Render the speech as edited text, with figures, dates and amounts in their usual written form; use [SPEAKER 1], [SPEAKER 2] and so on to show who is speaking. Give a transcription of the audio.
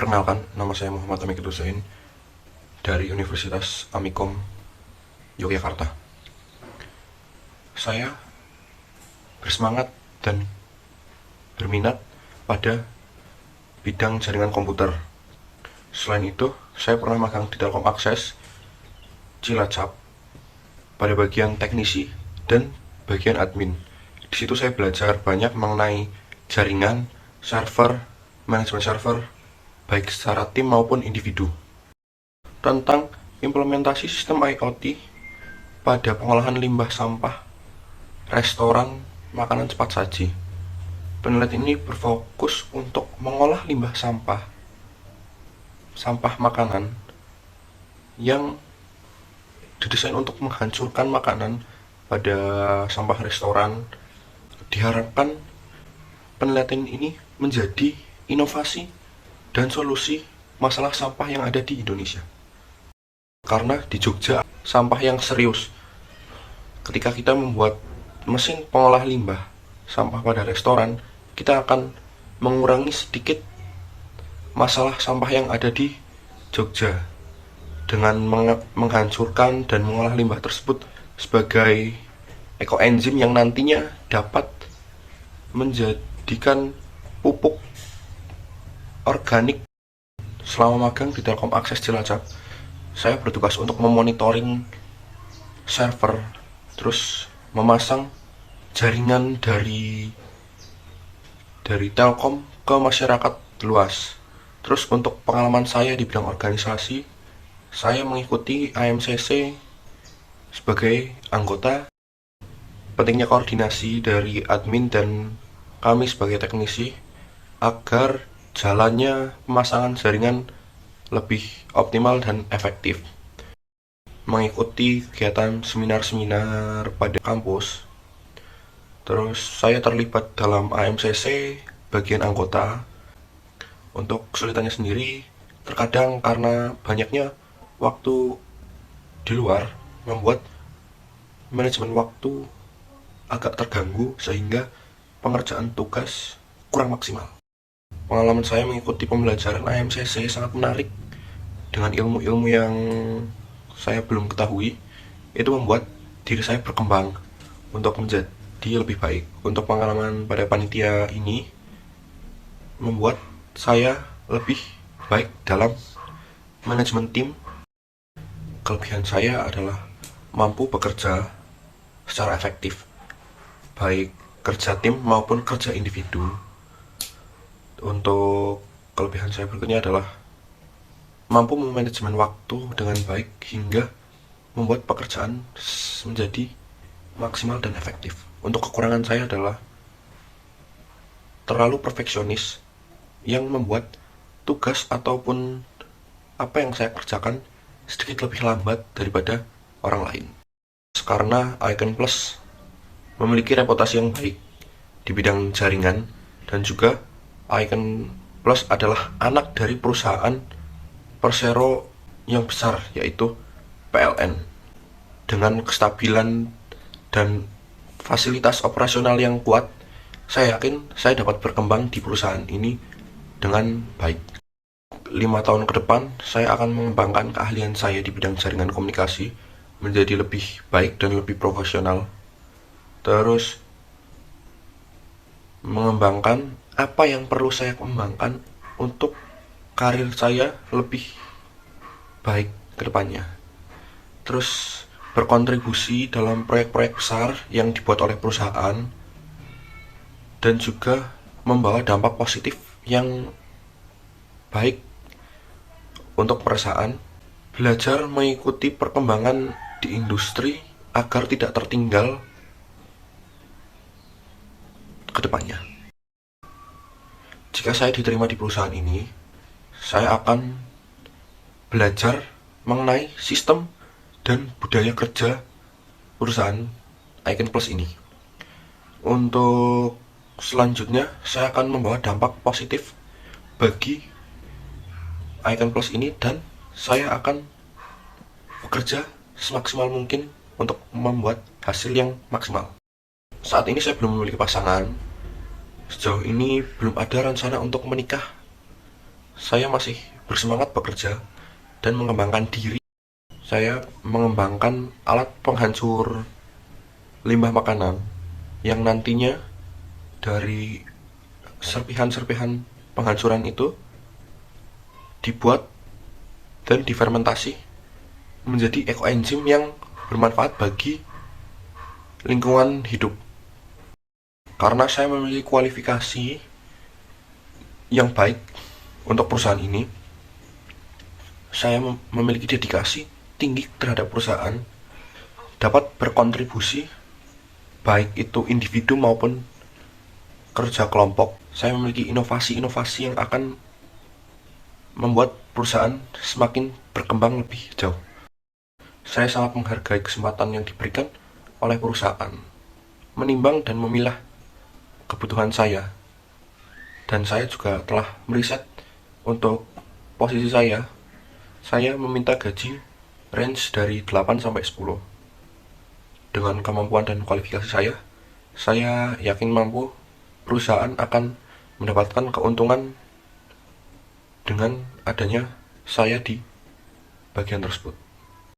[SPEAKER 1] Perkenalkan, nama saya Muhammad Amikid Hussein dari Universitas Amikom, Yogyakarta. Saya bersemangat dan berminat pada bidang jaringan komputer. Selain itu, saya pernah magang di Telkom Akses Cilacap pada bagian teknisi dan bagian admin. Di situ saya belajar banyak mengenai jaringan, server, manajemen server, baik secara tim maupun individu. Tentang implementasi sistem IoT pada pengolahan limbah sampah, restoran, makanan cepat saji. Penelitian ini berfokus untuk mengolah limbah sampah makanan yang didesain untuk menghancurkan makanan pada sampah restoran. Diharapkan penelitian ini menjadi inovasi dan solusi masalah sampah yang ada di Indonesia. Karena di Jogja sampah yang serius. Ketika kita membuat mesin pengolah limbah sampah pada restoran, kita akan mengurangi sedikit masalah sampah yang ada di Jogja dengan menghancurkan dan mengolah limbah tersebut sebagai ekoenzim yang nantinya dapat menjadikan pupuk organik. Selama magang di Telkom Akses Cilacap, saya bertugas untuk memonitoring server, terus memasang jaringan dari Telkom ke masyarakat luas. Terus untuk pengalaman saya di bidang organisasi, saya mengikuti AMCC sebagai anggota. Pentingnya koordinasi dari admin dan kami sebagai teknisi agar jalannya pemasangan jaringan lebih optimal dan efektif. Mengikuti kegiatan seminar-seminar pada kampus. Terus saya terlibat dalam AMCC bagian anggota. Untuk kesulitannya sendiri, terkadang karena banyaknya waktu di luar membuat manajemen waktu agak terganggu sehingga pengerjaan tugas kurang maksimal. Pengalaman saya mengikuti pembelajaran AMCC sangat menarik dengan ilmu-ilmu yang saya belum ketahui. Itu membuat diri saya berkembang untuk menjadi lebih baik. Untuk pengalaman pada panitia ini membuat saya lebih baik dalam manajemen tim. Kelebihan saya adalah mampu bekerja secara efektif, baik kerja tim maupun kerja individu. Untuk kelebihan saya berikutnya adalah mampu memanajemen waktu dengan baik hingga membuat pekerjaan menjadi maksimal dan efektif. Untuk kekurangan saya adalah terlalu perfeksionis yang membuat tugas ataupun apa yang saya kerjakan sedikit lebih lambat daripada orang lain. Karena Icon Plus memiliki reputasi yang baik di bidang jaringan, dan juga Icon Plus adalah anak dari perusahaan Persero yang besar, yaitu PLN. Dengan kestabilan dan fasilitas operasional yang kuat, saya yakin saya dapat berkembang di perusahaan ini dengan baik. 5 tahun ke depan, saya akan mengembangkan keahlian saya di bidang jaringan komunikasi menjadi lebih baik dan lebih profesional. Terus mengembangkan apa yang perlu saya kembangkan untuk karir saya lebih baik ke depannya. Terus berkontribusi dalam proyek-proyek besar yang dibuat oleh perusahaan, dan juga membawa dampak positif yang baik untuk perusahaan. Belajar mengikuti perkembangan di industri agar tidak tertinggal ke depannya. Jika saya diterima di perusahaan ini, saya akan belajar mengenai sistem dan budaya kerja perusahaan Icon Plus ini. Untuk selanjutnya, saya akan membawa dampak positif bagi Icon Plus ini, dan saya akan bekerja semaksimal mungkin untuk membuat hasil yang maksimal. Saat ini saya belum memiliki pasangan. Sejauh ini belum ada rencana untuk menikah saya masih bersemangat bekerja dan mengembangkan diri. Saya mengembangkan alat penghancur limbah makanan yang nantinya dari serpihan-serpihan penghancuran itu dibuat dan difermentasi menjadi ekoenzim yang bermanfaat bagi lingkungan hidup. Karena saya memiliki kualifikasi yang baik untuk perusahaan ini, saya memiliki dedikasi tinggi terhadap perusahaan, dapat berkontribusi baik itu individu maupun kerja kelompok. Saya memiliki inovasi-inovasi yang akan membuat perusahaan semakin berkembang lebih jauh. Saya sangat menghargai kesempatan yang diberikan oleh perusahaan, menimbang dan memilah kebutuhan saya. Dan saya juga telah meriset untuk posisi saya meminta gaji range dari 8 sampai 10. Dengan kemampuan dan kualifikasi saya yakin mampu perusahaan akan mendapatkan keuntungan dengan adanya saya di bagian tersebut.